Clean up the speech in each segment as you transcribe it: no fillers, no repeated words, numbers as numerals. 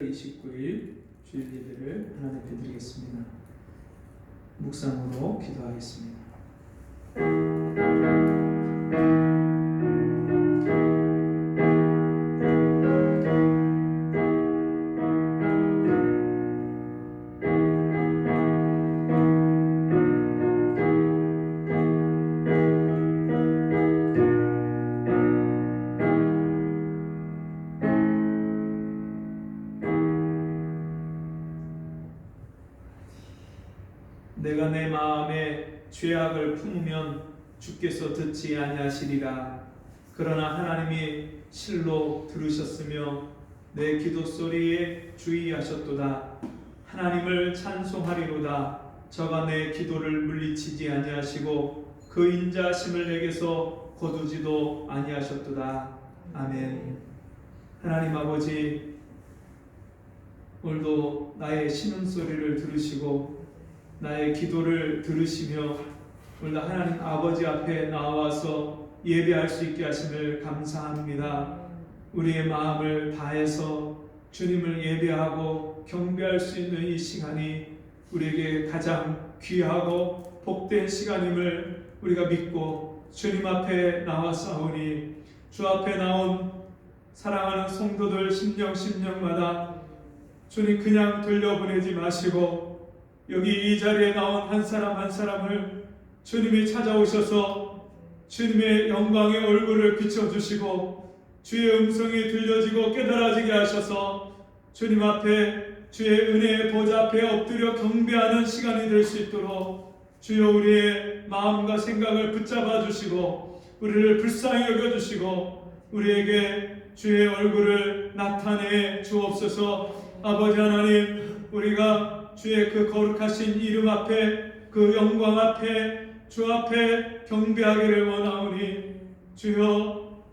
29일 주일 예배를 하나님께 드리겠습니다. 묵상으로 기도하겠습니다. 내가 내 마음에 죄악을 품으면 주께서 듣지 아니하시리라. 그러나 하나님이 실로 들으셨으며 내 기도 소리에 주의하셨도다. 하나님을 찬송하리로다. 저가 내 기도를 물리치지 아니하시고 그 인자하심을 내게서 거두지도 아니하셨도다. 아멘. 하나님 아버지, 오늘도 나의 신음소리를 들으시고 나의 기도를 들으시며 오늘도 하나님 아버지 앞에 나와서 예배할 수 있게 하심을 감사합니다. 우리의 마음을 다해서 주님을 예배하고 경배할 수 있는 이 시간이 우리에게 가장 귀하고 복된 시간임을 우리가 믿고 주님 앞에 나왔사오니, 주 앞에 나온 사랑하는 성도들 심령마다 주님 그냥 돌려보내지 마시고 여기 이 자리에 나온 한 사람 한 사람을 주님이 찾아오셔서 주님의 영광의 얼굴을 비춰주시고 주의 음성이 들려지고 깨달아지게 하셔서 주님 앞에 주의 은혜의 보좌 앞에 엎드려 경배하는 시간이 될 수 있도록 주여 우리의 마음과 생각을 붙잡아 주시고 우리를 불쌍히 여겨주시고 우리에게 주의 얼굴을 나타내 주옵소서. 아버지 하나님, 우리가 주의 그 거룩하신 이름 앞에, 그 영광 앞에, 주 앞에 경배하기를 원하오니, 주여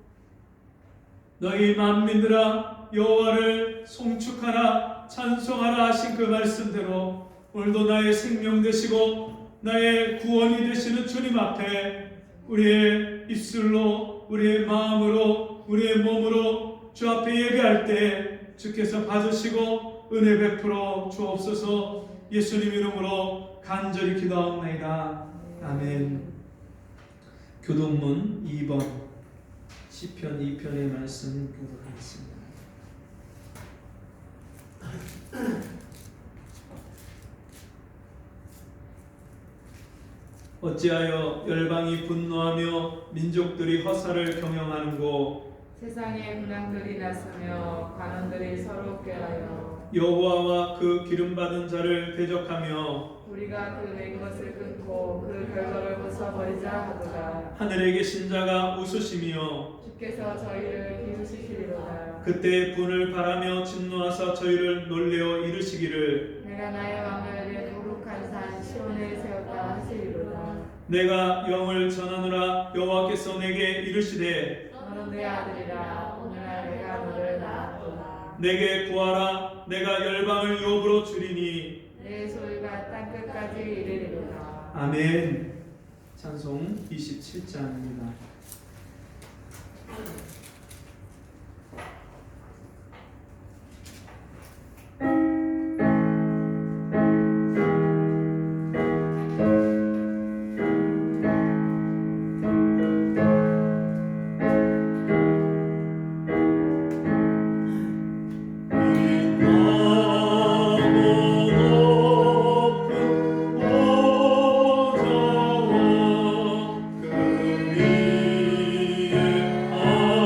너희 만민들아 여호와를 송축하라 찬송하라 하신 그 말씀대로 오늘도 나의 생명 되시고 나의 구원이 되시는 주님 앞에 우리의 입술로, 우리의 마음으로, 우리의 몸으로 주 앞에 예배할 때 주께서 받으시고 은혜 베풀어 주옵소서. 예수님 이름으로 간절히 기도하옵나이다. 아멘. 교동문 2번 시편 2편의 말씀 교독하겠습니다. 어찌하여 열방이 분노하며 민족들이 허사를 경영하는고, 세상에 군왕들이 나서며 관원들이 서로 꾀하여 여호와와 그 기름받은 자를 대적하며 우리가 그 낸 것을 끊고 그 결과를 벗어버리자 하도다. 하늘에 계신 자가 웃으시며 주께서 저희를 비웃으시리로다. 그때 분을 바라며 진노하사 저희를 놀래어 이르시기를 내가 나의 왕을 내 거룩한 산 시온에 세웠다 하시리로다. 내가 영을 전하노라. 여호와께서 내게 이르시되 너는 내 아들이라. 오늘날 내가 너를 낳았도다. 내게 구하라. 내가 열방을 유업으로 주리니 내 소유가 땅끝까지 이르리로다. 아멘. 찬송 27장입니다. Oh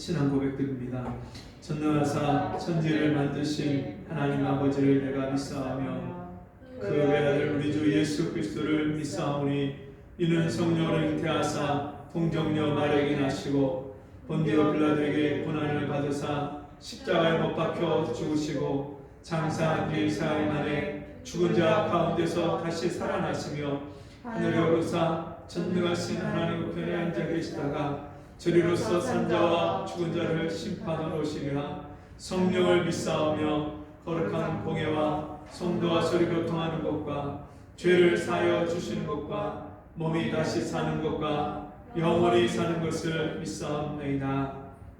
신앙 고백드립니다. 전능하사 천지를 만드신 하나님 아버지를 내가 믿사오며 그 외아들 우리 주 예수 그리스도를 믿사오니 이는 성령을 잉태하사 동정녀 마리아에게 나시고 본디오 빌라도에게 고난을 받으사 십자가에 못 박혀 죽으시고 장사한 뒤 사흘 만에 죽은 자 가운데서 다시 살아나시며 하늘에 오르사 전능하신 하나님 우편에 앉아 계시다가 저리로서 산자와 죽은 자를 심판하러 오시리라. 성령을 믿사오며 거룩한 공예와 성도와 서로 교통하는 것과 죄를 사하여 주시는 것과 몸이 다시 사는 것과 영원히 사는 것을 믿사옵나이다.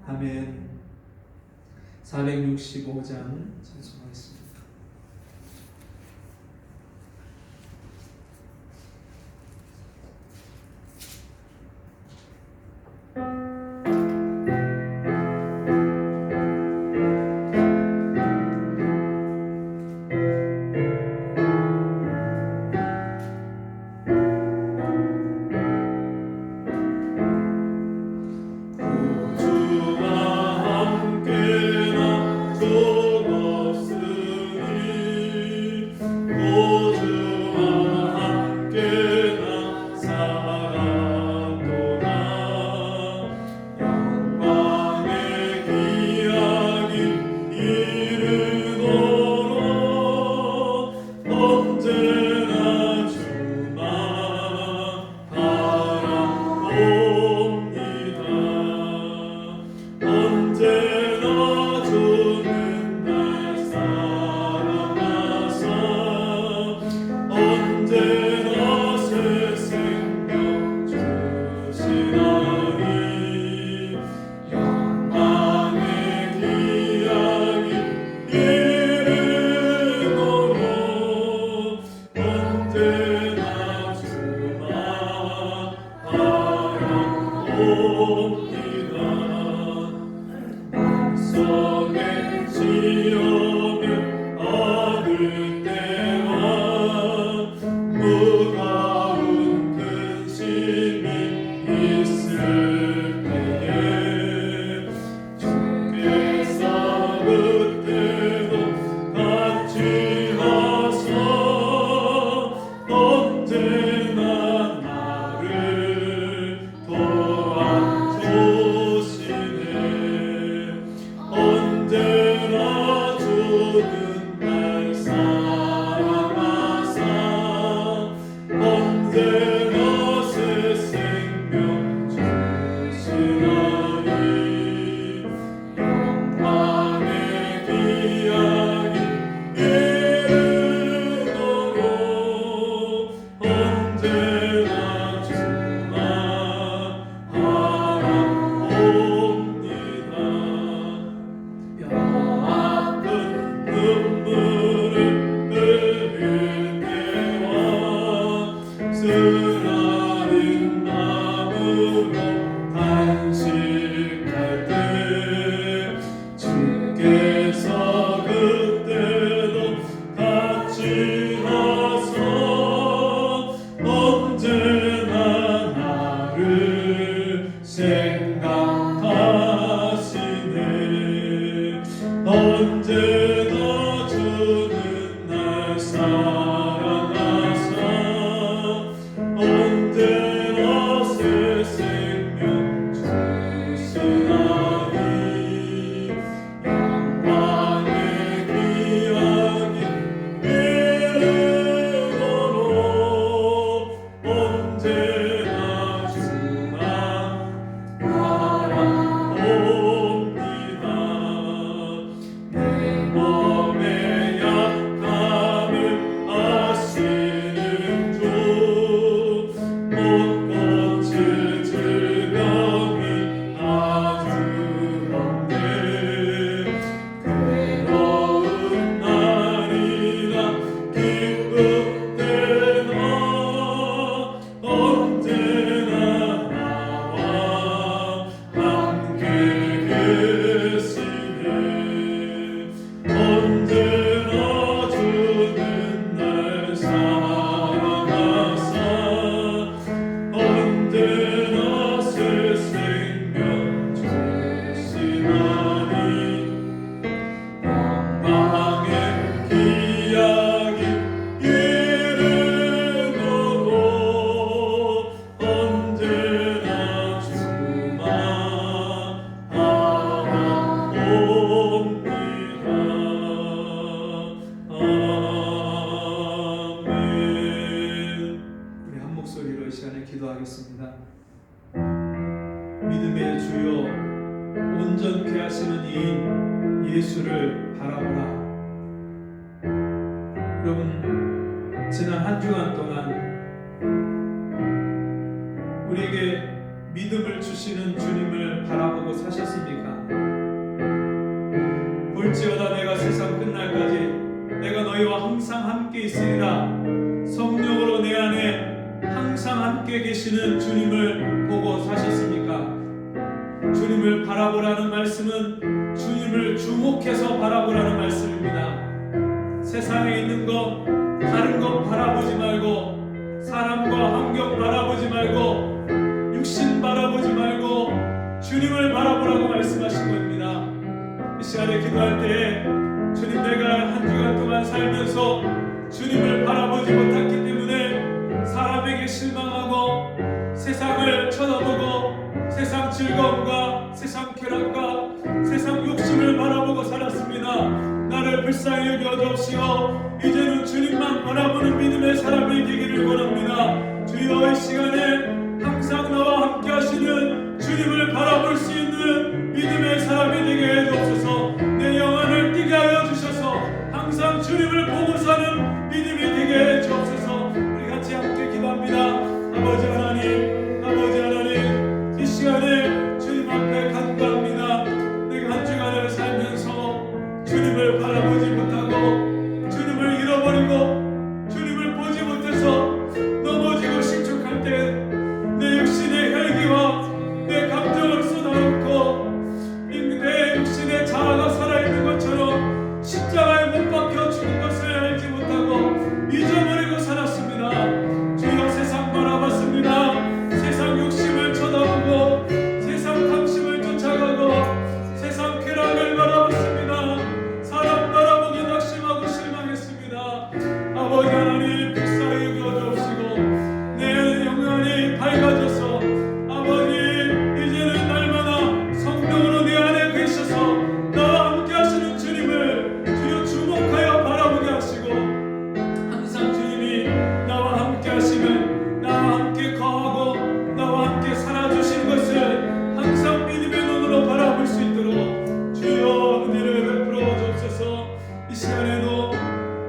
아멘. 465장 찬송하겠습니다. 언제나 나를 도와주시 생각하시네. 언제나 주는 날 사랑하사 언제나 새 생명 주시나니 영광의 기약이 이르도록 언제나 주나 바라옵니다. 내 몸의 약함을 아시는 주 못 고칠 질병이 아주 없네. 괴로운 날이나 기쁜 때나 언제나 나와 함께 계시네. 언제나 주는 날 사랑하사 언제나 새 생명 주시나니 영광의 기약이 이르도록 언제나 주만 바라옵니다. 아멘. 우리 한 목소리로 이 시간에 기도하겠습니다. 믿음의 주여 온전케 하시는 이인 예수를 바라보라. 여러분, 지난 한 주간 동안 우리에게 믿음을 주시는 주님을 바라보고 사셨습니까? 볼지어다 내가 세상 끝날까지 내가 너희와 항상 함께 있으리라. 성령으로 내 안에 항상 함께 계시는 주님을 보고 사셨습니까? 주님을 바라보라는 말씀은 주님을 주목해서 바라보라는 말씀입니다. 세상에 있는 것, 다른 것 바라보지 말고, 사람과 환경 바라보지 말고, 육신 바라보지 말고 주님을 바라보라고 말씀하신 겁니다. 이 시간에 기도할 때에 주님, 내가 한 주간 동안 살면서 주님을 바라보지 못했기 때문에 사람에게 실망하고 세상을 쳐다보고 세상 즐거움과 세상 쾌락과 세상 욕심을 바라보고 살았습니다. 나를 불쌍히 여겨 주옵시고 이제는 주님만 바라보는 믿음의 사람이 되기를 원합니다. 주여, 이 시간에 항상 나와 함께 하시는 주님을 바라볼 수 있는 믿음의 사람이 되게 해주옵소서. 내 영혼을 뛰게 하여 주셔서 항상 주님을 보고 사는 믿음이 되게 해주옵소서. 우리 같이 함께 기도합니다. 아버지 하나님, 아버지 하나님, 이 시간에 주님 앞에 간구합니다. 내가 한 주간을 살면서 주님을 바라보지 못하고 주님을 잃어버리고 주님을 보지 못해서 넘어지고 실족할 때 내 육신의 혈기와 내 감정을 쏟아놓고 내 육신의 자아가 살아있는 것처럼 십자가에 못 박혀 죽은 것을 알지 못하고 잊어버리고 살았습니다. 주여, 세상 바라봤습니다. 세상 욕심을 쳐다보고 세상 탐심을 쫓아가고 세상 쾌락을 바라봤습니다. 사람 바라보기 낙심하고 실망했습니다. 아버지 하나님, 불쌍히 여겨주옵시고 내 영혼이 밝아져서 아버지 이제는 날마다 성령으로 내 안에 계셔서 나와 함께 하시는 주님을 주여 주목하여 바라보게 하시고 항상 주님이 나와 함께 하시면 나와 함께 거하고 나와 함께 살아주신 것을 항상 믿음의 눈으로 바라볼 수 있도록 주여 은혜를 베풀어 주옵소서. 이 시간에도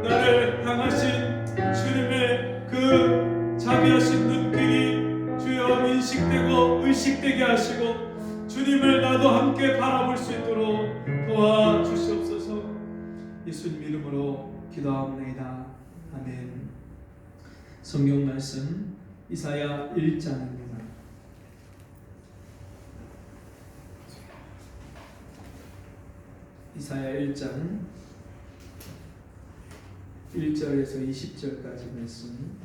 나를 향하신 주님의 그 자비하신 눈길이 주여 인식되고 의식되게 하시고 주님을 나도 함께 바라볼 수 있도록 도와주시옵소서. 예수님 이름으로 기도하옵나이다. 아멘. 성경 말씀 이사야 1장입니다. 이사야 1장 1절에서 20절까지 말씀.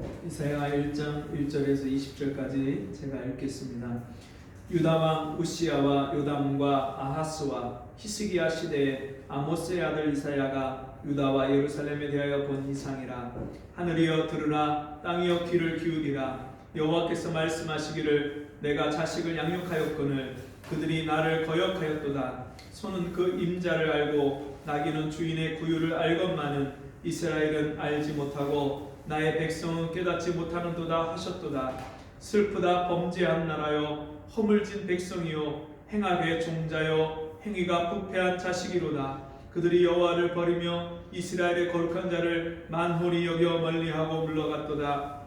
이사야 1장 1절에서 20절까지 제가 읽겠습니다. 유다왕 우시야와 요담과 아하스와 히스기야 시대에 아모스의 아들 이사야가 유다와 예루살렘에 대하여 본 이상이라. 하늘이여 들으라, 땅이여 귀를 기울이라. 여호와께서 말씀하시기를 내가 자식을 양육하였거늘 그들이 나를 거역하였도다. 소는 그 임자를 알고 나귀는 주인의 구유를 알건만은 이스라엘은 알지 못하고 나의 백성은 깨닫지 못하는도다 하셨도다. 슬프다 범죄한 나라여, 허물진 백성이요, 행악의 종자요, 행위가 부패한 자식이로다. 그들이 여호와를 버리며 이스라엘의 거룩한 자를 만홀히 여겨 멀리하고 물러갔도다.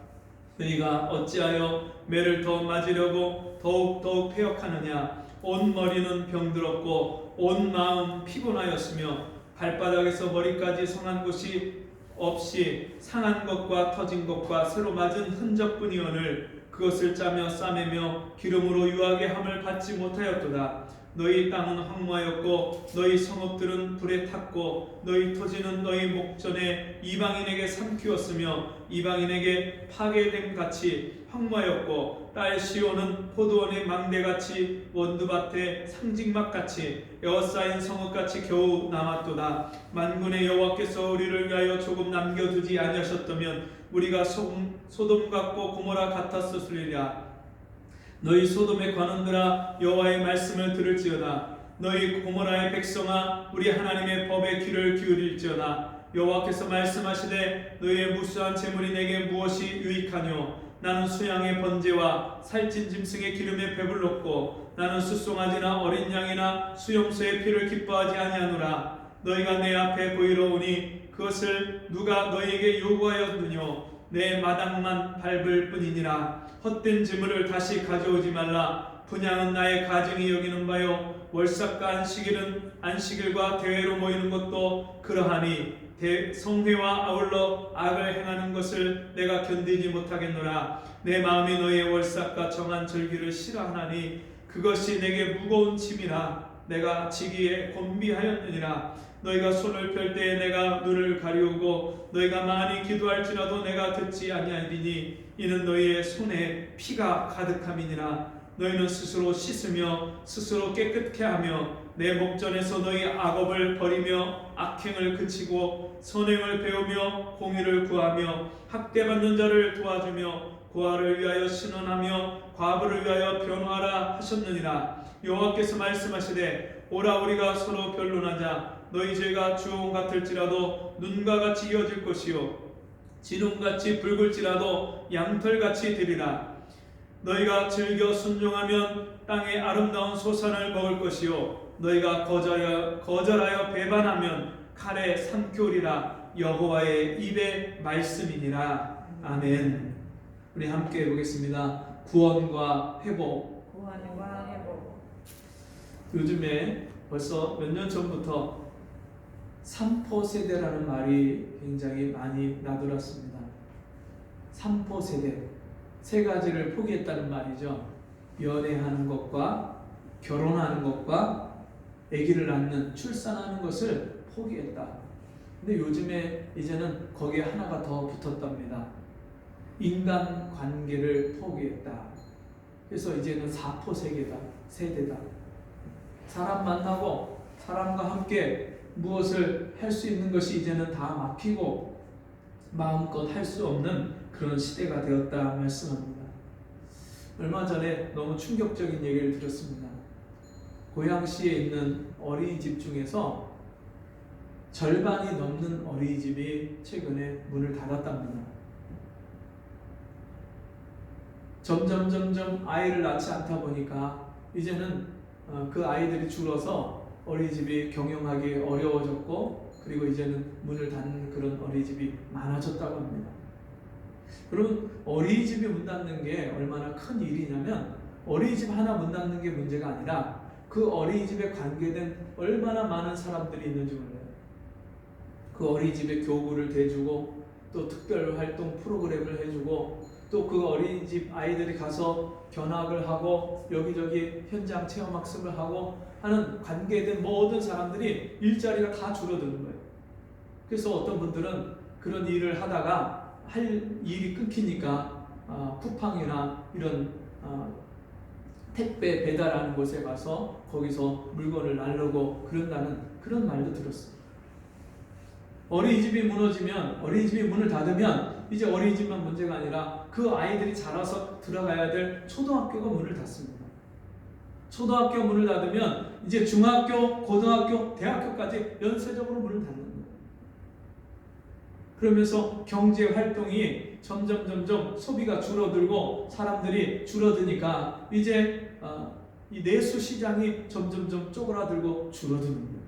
너희가 어찌하여 매를 더 맞으려고 더욱 패역하느냐. 온 머리는 병들었고 온 마음 피곤하였으며 발바닥에서 머리까지 성한 곳이 없이 상한 것과 터진 것과 새로 맞은 흔적뿐이오늘 그것을 짜며 싸매며 기름으로 유하게 함을 받지 못하였도다. 너희 땅은 황무하였고 너희 성읍들은 불에 탔고 너희 토지는 너희 목전에 이방인에게 삼키웠으며 이방인에게 파괴됨 같이 황무하였고 딸 시온은 포도원의 망대같이 원두밭의 상징막같이 에워싸인 성읍같이 겨우 남았도다. 만군의 여호와께서 우리를 위하여 조금 남겨두지 아니하셨다면 우리가 소돔 같고 고모라 같았으리라. 너희 소돔의 관원들아, 여호와의 말씀을 들을지어다. 너희 고모라의 백성아, 우리 하나님의 법에 귀를 기울일지어다. 여호와께서 말씀하시되 너희의 무수한 재물이 내게 무엇이 유익하뇨. 나는 수양의 번제와 살찐 짐승의 기름에 배불렀고 나는 숫송아지나 어린 양이나 수염소의 피를 기뻐하지 아니하노라. 너희가 내 앞에 보이러 오니 그것을 누가 너희에게 요구하였느뇨. 내 마당만 밟을 뿐이니라. 헛된 재물을 다시 가져오지 말라. 분향은 나의 가증이 여기는 바요, 월삭과 안식일과 대회로 모이는 것도 그러하니 성회와 아울러 악을 행하는 것을 내가 견디지 못하겠노라. 내 마음이 너희의 월삭과 정한 절기를 싫어하나니 그것이 내게 무거운 짐이라. 내가 지기에 곤비하였느니라. 너희가 손을 펼 때에 내가 눈을 가리우고 너희가 많이 기도할지라도 내가 듣지 아니하리니 이는 너희의 손에 피가 가득함이니라. 너희는 스스로 씻으며 스스로 깨끗게 하며 내 목전에서 너희 악업을 버리며 악행을 그치고 선행을 배우며 공의를 구하며 학대받는 자를 도와주며 고아를 위하여 신원하며 과부를 위하여 변호하라 하셨느니라. 여호와께서 말씀하시되 오라, 우리가 서로 변론하자. 너희 죄가 주홍 같을지라도 눈과 같이 이어질 것이요 진홍같이 붉을지라도 양털같이 되리라. 너희가 즐겨 순종하면 땅의 아름다운 소산을 먹을 것이요 너희가 거절하여 배반하면 칼에 삼키우리라. 여호와의 입의 말씀이니라. 아멘. 우리 함께 해보겠습니다. 구원과 회복. 구원과 회복. 요즘에 벌써 몇 년 전부터 삼포 세대라는 말이 굉장히 많이 나돌았습니다. 삼포 세대, 세 가지를 포기했다는 말이죠. 연애하는 것과 결혼하는 것과 아기를 낳는, 출산하는 것을 포기했다. 근데 요즘에 이제는 거기에 하나가 더 붙었답니다. 인간 관계를 포기했다. 그래서 이제는 사포 세대다. 사람 만나고 사람과 함께 무엇을 할 수 있는 것이 이제는 다 막히고 마음껏 할 수 없는 그런 시대가 되었다 말씀합니다. 얼마 전에 너무 충격적인 얘기를 들었습니다. 고양시에 있는 어린이집 중에서 절반이 넘는 어린이집이 최근에 문을 닫았답니다. 점점 아이를 낳지 않다 보니까 이제는 그 아이들이 줄어서 어린이집이 경영하기 어려워졌고, 그리고 이제는 문을 닫는 그런 어린이집이 많아졌다고 합니다. 그러면 어린이집이 문 닫는 게 얼마나 큰 일이냐면, 어린이집 하나 문 닫는 게 문제가 아니라 그 어린이집에 관계된 얼마나 많은 사람들이 있는지 몰라요. 그 어린이집에 교구를 대주고 또 특별 활동 프로그램을 해주고 또 그 어린이집 아이들이 가서 견학을 하고 여기저기 현장 체험학습을 하고 하는 관계된 모든 사람들이 일자리가 다 줄어드는 거예요. 그래서 어떤 분들은 그런 일을 하다가 할 일이 끊기니까 쿠팡이나 이런 택배 배달하는 곳에 가서 거기서 물건을 나르고 그런다는 그런 말도 들었어요. 어린이집이 무너지면, 어린이집이 문을 닫으면 이제 어린이집만 문제가 아니라 그 아이들이 자라서 들어가야 될 초등학교가 문을 닫습니다. 초등학교 문을 닫으면 이제 중학교, 고등학교, 대학교까지 연쇄적으로 문을 닫는 거예요. 그러면서 경제 활동이 점점 소비가 줄어들고 사람들이 줄어드니까 이제 이 내수 시장이 점점 쪼그라들고 줄어드는 거예요.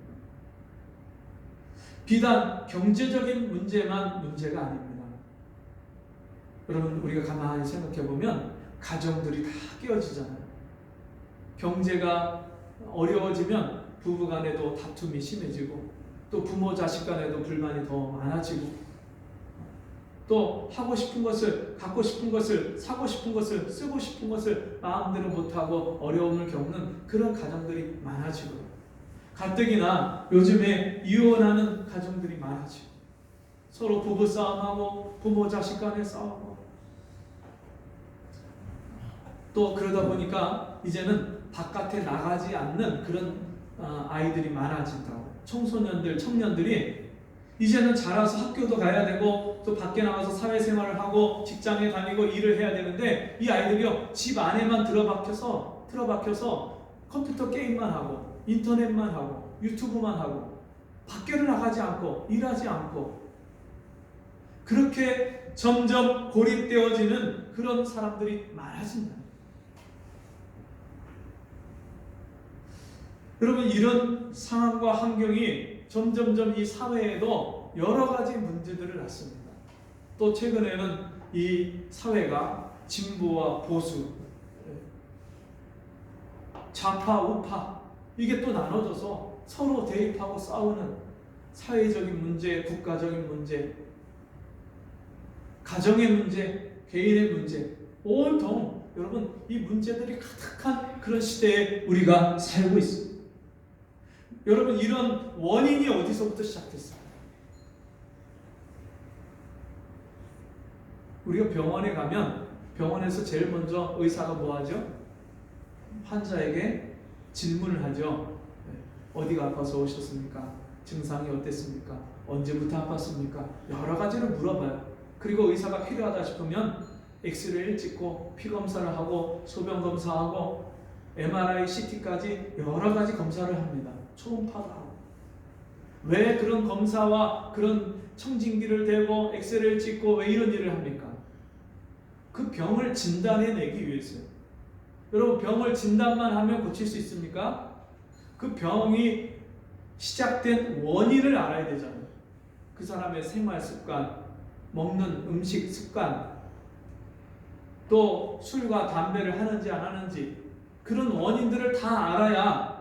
비단 경제적인 문제만 문제가 아닙니다. 여러분, 우리가 가만히 생각해 보면 가정들이 다 깨어지잖아요. 경제가 어려워지면 부부 간에도 다툼이 심해지고 또 부모 자식 간에도 불만이 더 많아지고 또 하고 싶은 것을, 갖고 싶은 것을, 사고 싶은 것을, 쓰고 싶은 것을 마음대로 못하고 어려움을 겪는 그런 가정들이 많아지고, 가뜩이나 요즘에 이혼하는 가정들이 많아지고, 서로 부부 싸움하고 부모 자식 간에 싸우고, 또 그러다 보니까 이제는 바깥에 나가지 않는 그런 아이들이 많아진다고. 청소년들, 청년들이 이제는 자라서 학교도 가야 되고 또 밖에 나가서 사회생활을 하고 직장에 다니고 일을 해야 되는데 이 아이들이요, 집 안에만 틀어박혀서 컴퓨터 게임만 하고 인터넷만 하고 유튜브만 하고 밖에를 나가지 않고 일하지 않고 그렇게 점점 고립되어지는 그런 사람들이 많아진다. 여러분, 이런 상황과 환경이 점점점 이 사회에도 여러 가지 문제들을 낳습니다. 또 최근에는 이 사회가 진보와 보수, 좌파, 우파 이게 또 나눠져서 서로 대립하고 싸우는 사회적인 문제, 국가적인 문제, 가정의 문제, 개인의 문제, 온통 여러분 이 문제들이 가득한 그런 시대에 우리가 살고 있습니다. 여러분, 이런 원인이 어디서부터 시작됐어요? 우리가 병원에 가면 병원에서 제일 먼저 의사가 뭐 하죠? 환자에게 질문을 하죠. 어디가 아파서 오셨습니까? 증상이 어땠습니까? 언제부터 아팠습니까? 여러 가지를 물어봐요. 그리고 의사가 필요하다 싶으면 엑스레이를 찍고 피 검사를 하고 소변 검사하고 MRI, CT까지 여러 가지 검사를 합니다. 초음파도 하고. 왜 그런 검사와 그런 청진기를 대고 엑스레이를 찍고 왜 이런 일을 합니까? 그 병을 진단해내기 위해서요. 여러분, 병을 진단만 하면 고칠 수 있습니까? 그 병이 시작된 원인을 알아야 되잖아요. 그 사람의 생활 습관, 먹는 음식 습관, 또 술과 담배를 하는지 안 하는지 그런 원인들을 다 알아야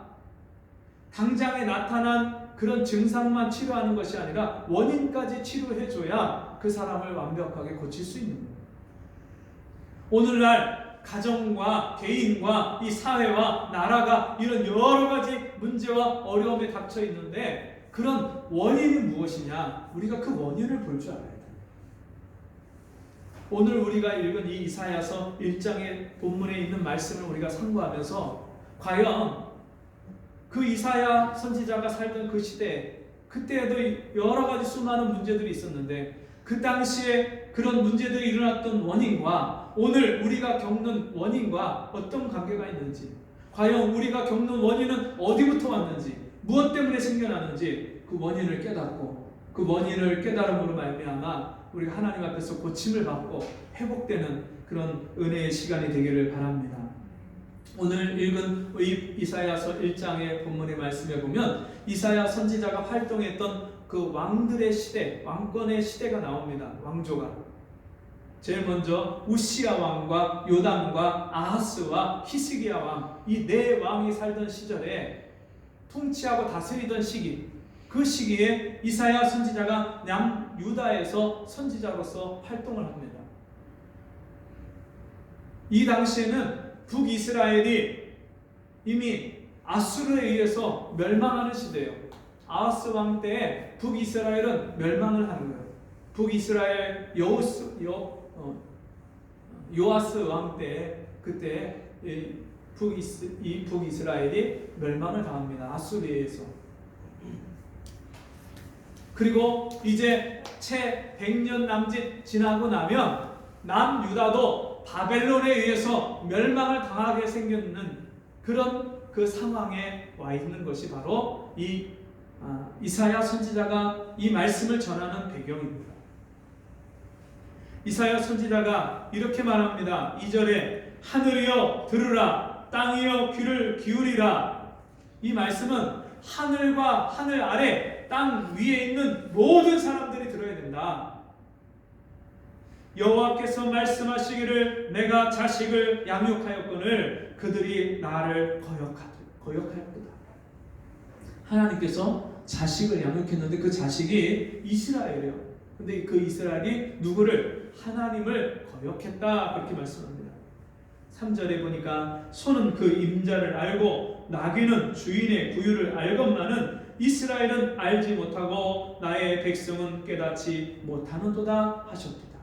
당장에 나타난 그런 증상만 치료하는 것이 아니라 원인까지 치료해줘야 그 사람을 완벽하게 고칠 수 있는 거예요. 오늘날 가정과 개인과 이 사회와 나라가 이런 여러 가지 문제와 어려움에 닥쳐 있는데 그런 원인이 무엇이냐? 우리가 그 원인을 볼 줄 알아야 돼요. 오늘 우리가 읽은 이 이사야서 1장의 본문에 있는 말씀을 우리가 참고하면서 과연 그 이사야 선지자가 살던 그 시대, 그때에도 여러 가지 수많은 문제들이 있었는데 그 당시에 그런 문제들이 일어났던 원인과 오늘 우리가 겪는 원인과 어떤 관계가 있는지, 과연 우리가 겪는 원인은 어디부터 왔는지, 무엇 때문에 생겨나는지 그 원인을 깨닫고 그 원인을 깨달음으로 말미암아 우리가 하나님 앞에서 고침을 받고 회복되는 그런 은혜의 시간이 되기를 바랍니다. 오늘 읽은 이사야서 1장의 본문의 말씀에 보면 이사야 선지자가 활동했던 그 왕들의 시대, 왕권의 시대가 나옵니다. 왕조가. 제일 먼저 우시야 왕과 요담과 아하스와 히스기야 왕, 이 네 왕이 살던 시절에 통치하고 다스리던 시기, 그 시기에 이사야 선지자가 남유다에서 선지자로서 활동을 합니다. 이 당시에는 북이스라엘이 이미 아수르에 의해서 멸망하는 시대예요. 아하스 왕 때에 북이스라엘은 멸망을 하는 거예요. 북이스라엘 요아스 왕 때 그때 이 북이스라엘이 멸망을 당합니다. 아수리에서. 그리고 이제 채 100년 남짓 지나고 나면 남유다도 바벨론에 의해서 멸망을 당하게 생겼는 그런 그 상황에 와 있는 것이 바로 이 이사야 선지자가 이 말씀을 전하는 배경입니다. 이사야 선지자가 이렇게 말합니다. 2절에 하늘이여 들으라, 땅이여 귀를 기울이라. 이 말씀은 하늘과 하늘 아래 땅 위에 있는 모든 사람들이 들어야 된다. 여호와께서 말씀하시기를 내가 자식을 양육하였거늘 그들이 나를 거역하였도다. 하나님께서 자식을 양육했는데 그 자식이 이스라엘이에요. 근데 그 이스라엘이 누구를? 하나님을 거역했다. 그렇게 말씀합니다. 3절에 보니까 소는 그 임자를 알고 나귀는 주인의 구유를 알건만은 이스라엘은 알지 못하고 나의 백성은 깨닫지 못하는도다 하셨도다.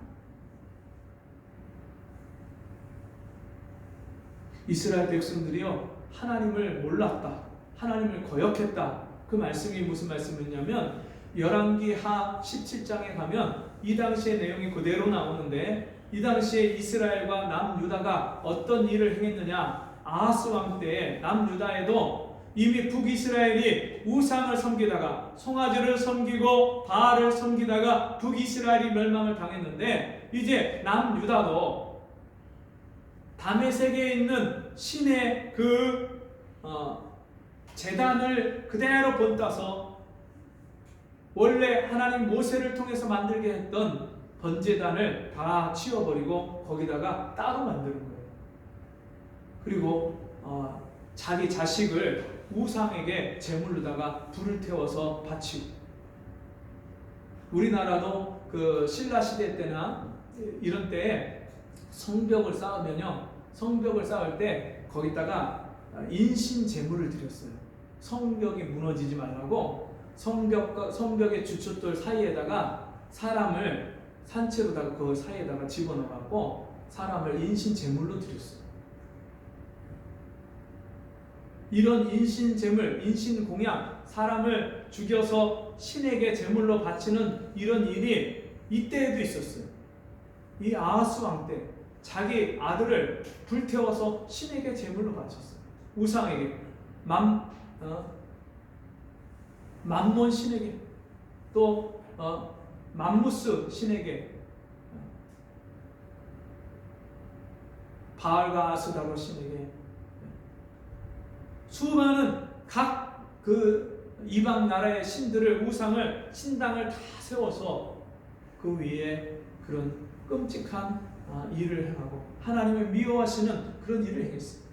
이스라엘 백성들이요 하나님을 몰랐다, 하나님을 거역했다. 그 말씀이 무슨 말씀이냐면 열왕기하 17장에 가면 이 당시의 내용이 그대로 나오는데, 이 당시에 이스라엘과 남유다가 어떤 일을 행했느냐. 아하스 왕 때에 남유다에도 이미 북이스라엘이 우상을 섬기다가 송아지를 섬기고 바알을 섬기다가 북이스라엘이 멸망을 당했는데, 이제 남유다도 다메섹에 있는 신의 그 제단을 그대로 본따서 원래 하나님 모세를 통해서 만들게 했던 번제단을 다 치워버리고 거기다가 따로 만드는 거예요. 그리고 자기 자식을 우상에게 제물로다가 불을 태워서 바치고, 우리나라도 그 신라 시대 때나 이런 때에 성벽을 쌓으면요, 성벽을 쌓을 때 거기다가 인신 제물을 드렸어요. 성벽이 무너지지 말라고 성벽의 주춧돌 사이에다가 사람을 산채로다가 그 사이에다가 집어넣어갖고 사람을 인신 제물로 드렸어요. 이런 인신 제물, 인신 공양, 사람을 죽여서 신에게 제물로 바치는 이런 일이 이때에도 있었어요. 이 아하스 왕 때 자기 아들을 불태워서 신에게 제물로 바쳤어요. 우상에게, 맘몬 신에게, 또 맘무스 신에게, 바알과 아스다로 신에게, 수많은 각 그 이방 나라의 신들을, 우상을, 신당을 다 세워서 그 위에 그런 끔찍한 일을 행하고 하나님을 미워하시는 그런 일을 행했습니다.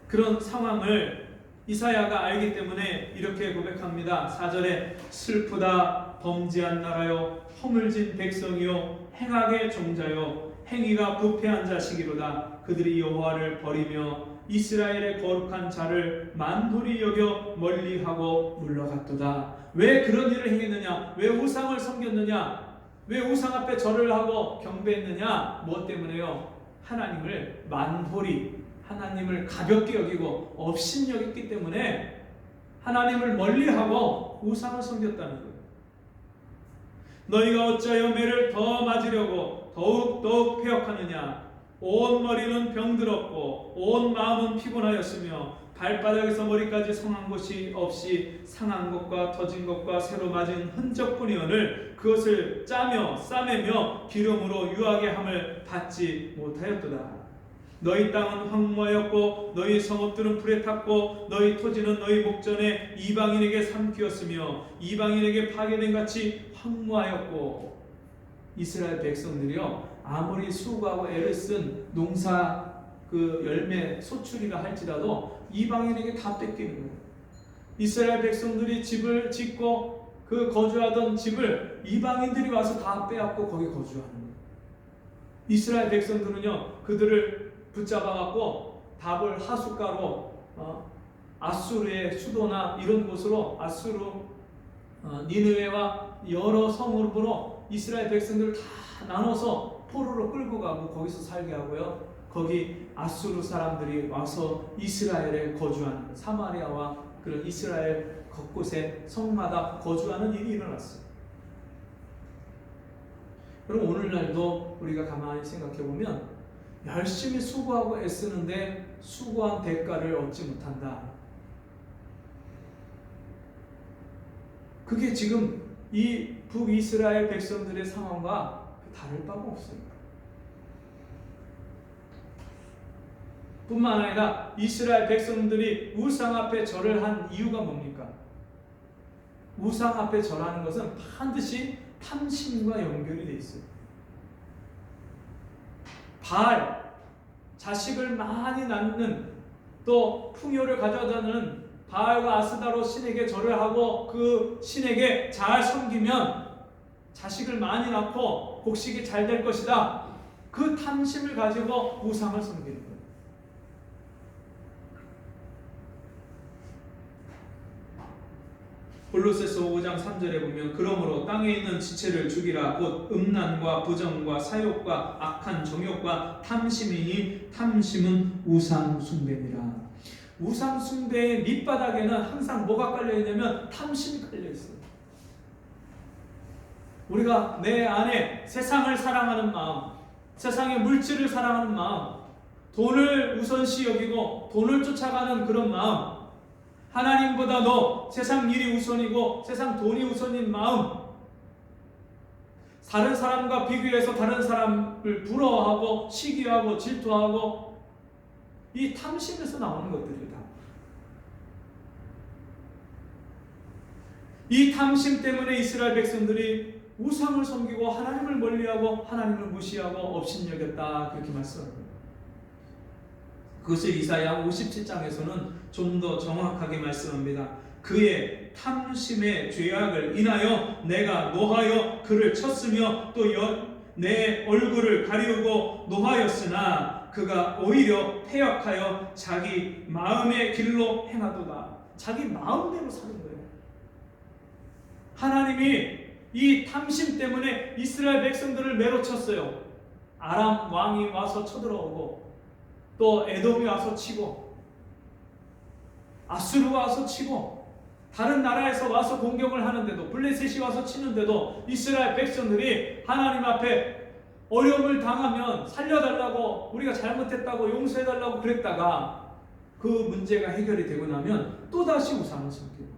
그런 상황을 이사야가 알기 때문에 이렇게 고백합니다. 4절에 슬프다 범죄한 나라요, 허물진 백성이요, 행악의 종자요, 행위가 부패한 자식이로다. 그들이 여호와를 버리며 이스라엘의 거룩한 자를 만돌이 여겨 멀리하고 물러갔도다. 왜 그런 일을 행했느냐? 왜 우상을 섬겼느냐? 왜 우상 앞에 절을 하고 경배했느냐? 무엇 때문에요? 하나님을 만돌이, 하나님을 가볍게 여기고 업신 여겼기 때문에 하나님을 멀리하고 우상을 섬겼다는 거예요. 너희가 어찌하여 매를 더 맞으려고 더욱 패역하느냐? 온 머리는 병들었고 온 마음은 피곤하였으며 발바닥에서 머리까지 상한 곳이 없이 상한 것과 터진 것과 새로 맞은 흔적뿐이오늘 그것을 짜며 싸매며 기름으로 유하게 함을 받지 못하였도다. 너희 땅은 황무하였고 너희 성읍들은 불에 탔고 너희 토지는 너희 목전에 이방인에게 삼키었으며 이방인에게 파괴된 같이 황무하였고. 이스라엘 백성들이요, 아무리 수고하고 애를 쓴 농사 그 열매 소출이라 할지라도 이방인에게 다 뺏기는 거예요. 이스라엘 백성들이 집을 짓고 그 거주하던 집을 이방인들이 와서 다 빼앗고 거기 거주하는 거예요. 이스라엘 백성들은요, 그들을 붙잡아갖고 밥을 하숫가로 아수르의 수도나 이런 곳으로 아수르 니느웨와 여러 성읍으로 이스라엘 백성들을 다 나눠서 포로로 끌고 가고 거기서 살게 하고요. 거기 아수르 사람들이 와서 이스라엘에 거주하는, 사마리아와 그런 이스라엘 곳곳에 성마다 거주하는 일이 일어났어요. 그럼 오늘날도 우리가 가만히 생각해 보면 열심히 수고하고 애쓰는데 수고한 대가를 얻지 못한다. 그게 지금 이 북이스라엘 백성들의 상황과 다를 바가 없습니다. 뿐만 아니라 이스라엘 백성들이 우상 앞에 절을 한 이유가 뭡니까? 우상 앞에 절하는 것은 반드시 탐심과 연결이 돼 있어요. 바알, 자식을 많이 낳는, 또 풍요를 가져다는 바알과 아스다로 신에게 절을 하고 그 신에게 잘 섬기면 자식을 많이 낳고 곡식이 잘 될 것이다. 그 탐심을 가지고 우상을 섬기는 거예요. 골로새서 5장 3절에 보면 그러므로 땅에 있는 지체를 죽이라 곧 음란과 부정과 사욕과 악한 정욕과 탐심이니 탐심은 우상 숭배니라. 우상 숭배의 밑바닥에는 항상 뭐가 깔려 있냐면 탐심이 깔려 있어요. 우리가 내 안에 세상을 사랑하는 마음, 세상의 물질을 사랑하는 마음, 돈을 우선시 여기고 돈을 쫓아가는 그런 마음, 하나님보다도 세상 일이 우선이고 세상 돈이 우선인 마음, 다른 사람과 비교해서 다른 사람을 부러워하고 시기하고 질투하고 이 탐심에서 나오는 것들이다. 이 탐심 때문에 이스라엘 백성들이 우상을 섬기고 하나님을 멀리하고 하나님을 무시하고 업신여겼다, 그렇게 말씀합니다. 그것을 이사야 57장에서는 좀 더 정확하게 말씀합니다. 그의 탐심의 죄악을 인하여 내가 노하여 그를 쳤으며 또 내 얼굴을 가리우고 노하였으나 그가 오히려 패역하여 자기 마음의 길로 행하도다. 자기 마음대로 사는 거예요. 하나님이 이 탐심 때문에 이스라엘 백성들을 매로쳤어요. 아람 왕이 와서 쳐들어오고 또 에돔이 와서 치고 아수르가 와서 치고 다른 나라에서 와서 공격을 하는데도, 블레셋이 와서 치는데도 이스라엘 백성들이 하나님 앞에 어려움을 당하면 살려달라고, 우리가 잘못했다고 용서해달라고 그랬다가 그 문제가 해결이 되고 나면 또다시 우상을 섬기고,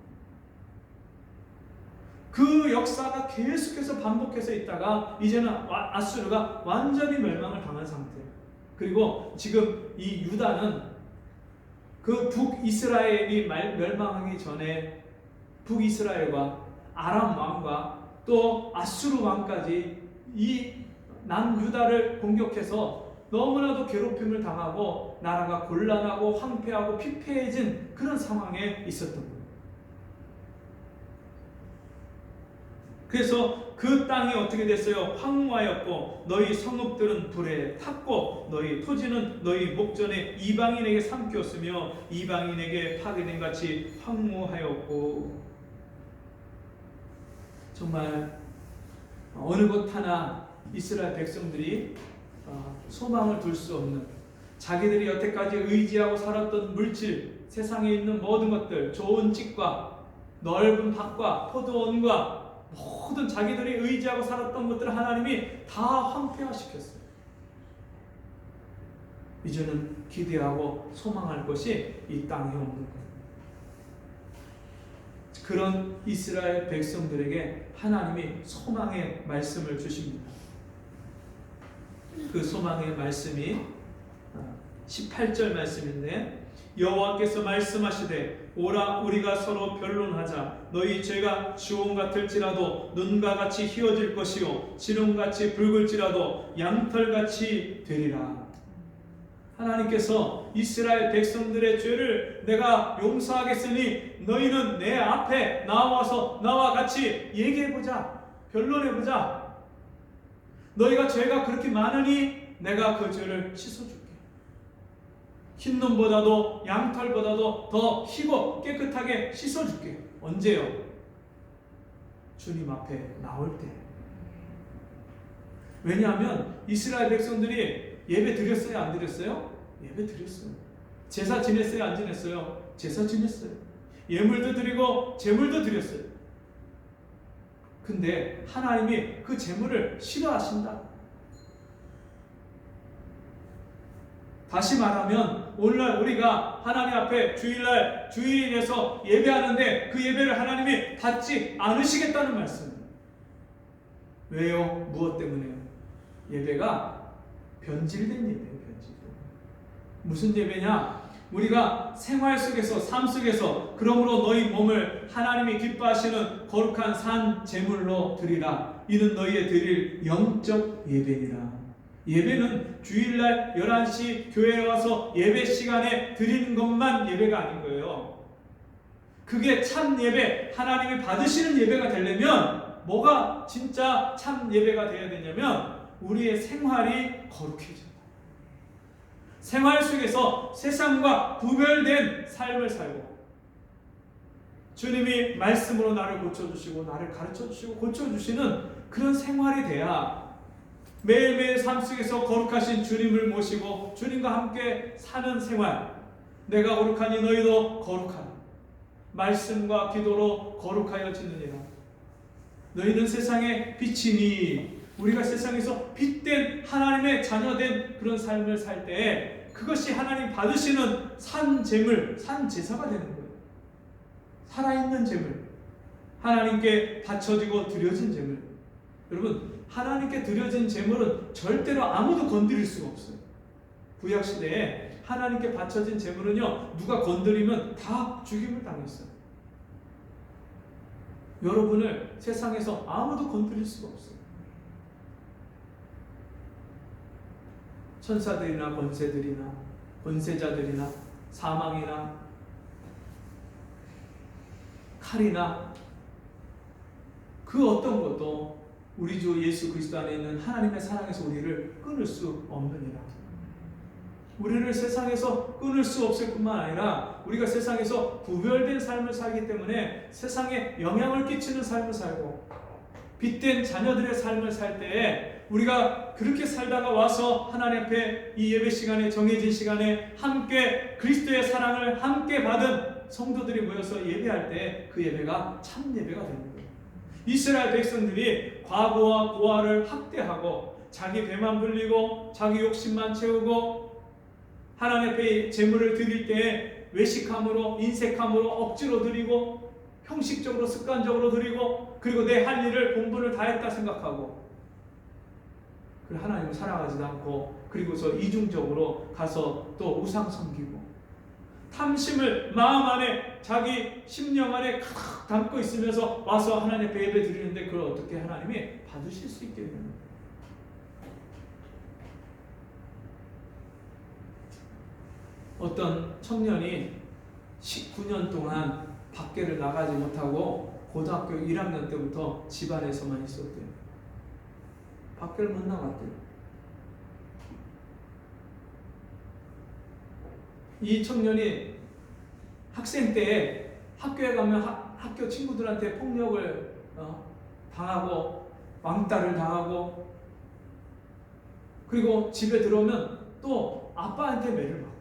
그 역사가 계속해서 반복해서 있다가 이제는 아수르가 완전히 멸망을 당한 상태예요. 그리고 지금 이 유다는 그 북이스라엘이 멸망하기 전에 북이스라엘과 아람 왕과 또 아수르 왕까지 이 남유다를 공격해서 너무나도 괴롭힘을 당하고 나라가 곤란하고 황폐하고 피폐해진 그런 상황에 있었던 거예요. 그래서 그 땅이 어떻게 됐어요? 황무하였고 너희 성읍들은 불에 탔고 너희 토지는 너희 목전에 이방인에게 삼켰으며 이방인에게 파괴된 같이 황무하였고. 정말 어느 곳 하나 이스라엘 백성들이 소망을 둘 수 없는, 자기들이 여태까지 의지하고 살았던 물질, 세상에 있는 모든 것들, 좋은 집과 넓은 밭과 포도원과 모든 자기들이 의지하고 살았던 것들을 하나님이 다 황폐화시켰어요. 이제는 기대하고 소망할 것이 이 땅에 없는 거예요. 그런 이스라엘 백성들에게 하나님이 소망의 말씀을 주십니다. 그 소망의 말씀이 18절 말씀인데, 여호와께서 말씀하시되 오라 우리가 서로 변론하자. 너희 죄가 주홍 같을지라도 눈과 같이 희어질 것이요 지름같이 붉을지라도 양털같이 되리라. 하나님께서 이스라엘 백성들의 죄를 내가 용서하겠으니 너희는 내 앞에 나와서 나와 같이 얘기해보자, 변론해보자. 너희가 죄가 그렇게 많으니 내가 그 죄를 씻어줄게. 흰눈보다도 양털보다도 더 희고 깨끗하게 씻어줄게. 언제요? 주님 앞에 나올 때. 왜냐하면 이스라엘 백성들이 예배 드렸어요? 안 드렸어요? 예배 드렸어요. 제사 지냈어요? 안 지냈어요? 제사 지냈어요. 예물도 드리고 제물도 드렸어요. 근데 하나님이 그 제물을 싫어하신다. 다시 말하면 오늘날 우리가 하나님 앞에 주일날 주일에서 예배하는데 그 예배를 하나님이 받지 않으시겠다는 말씀입니다. 왜요? 무엇 때문에요? 예배가 변질된 예배예요. 변질된. 무슨 예배냐? 우리가 생활 속에서 삶 속에서 그러므로 너희 몸을 하나님이 기뻐하시는 거룩한 산 제물로 드리라. 이는 너희의 드릴 영적 예배니라. 예배는 주일날 11시 교회에 와서 예배 시간에 드리는 것만 예배가 아닌 거예요. 그게 참 예배, 하나님이 받으시는 예배가 되려면 뭐가 진짜 참 예배가 되어야 되냐면 우리의 생활이 거룩해진다. 생활 속에서 세상과 구별된 삶을 살고 주님이 말씀으로 나를 고쳐주시고 나를 가르쳐주시고 고쳐주시는 그런 생활이 돼야 매일매일 삶 속에서 거룩하신 주님을 모시고 주님과 함께 사는 생활. 내가 거룩하니 너희도 거룩하라. 말씀과 기도로 거룩하여지느니라. 너희는 세상의 빛이니 우리가 세상에서 빛된 하나님의 자녀된 그런 삶을 살 때 그것이 하나님 받으시는 산 제물, 산 제사가 되는 거예요. 살아있는 제물, 하나님께 바쳐지고 드려진 제물. 여러분, 하나님께 드려진 제물은 절대로 아무도 건드릴 수가 없어요. 구약시대에 하나님께 바쳐진 제물은요, 누가 건드리면 다 죽임을 당했어요. 여러분을 세상에서 아무도 건드릴 수가 없어요. 천사들이나 권세들이나 권세자들이나 사망이나 칼이나 그 어떤 것도 우리 주 예수 그리스도 안에 있는 하나님의 사랑에서 우리를 끊을 수 없느니라. 우리를 세상에서 끊을 수 없을 뿐만 아니라 우리가 세상에서 구별된 삶을 살기 때문에 세상에 영향을 끼치는 삶을 살고 빛된 자녀들의 삶을 살 때에 우리가 그렇게 살다가 와서 하나님 앞에 이 예배 시간에 정해진 시간에 함께 그리스도의 사랑을 함께 받은 성도들이 모여서 예배할 때 그 예배가 참 예배가 되는 거예요. 이스라엘 백성들이 과거와 고아를 학대하고 자기 배만 불리고 자기 욕심만 채우고 하나님 앞에 제물을 드릴 때 외식함으로 인색함으로 억지로 드리고 형식적으로 습관적으로 드리고 그리고 내 할 일을 본분을 다했다 생각하고 그리고 하나님을 사랑하지도 않고 그리고서 이중적으로 가서 또 우상 섬기고 탐심을 마음 안에 자기 심령 안에 가득 담고 있으면서 와서 하나님 앞에 예배 드리는데 그걸 어떻게 하나님이 받으실 수 있게 되는 거예요. 어떤 청년이 19년 동안 밖에를 나가지 못하고 고등학교 1학년 때부터 집안에서만 있었대요. 밖을 못 나갔대요. 이 청년이 학생 때에 학교에 가면 학교 친구들한테 폭력을 당하고 왕따를 당하고 그리고 집에 들어오면 또 아빠한테 매를 받고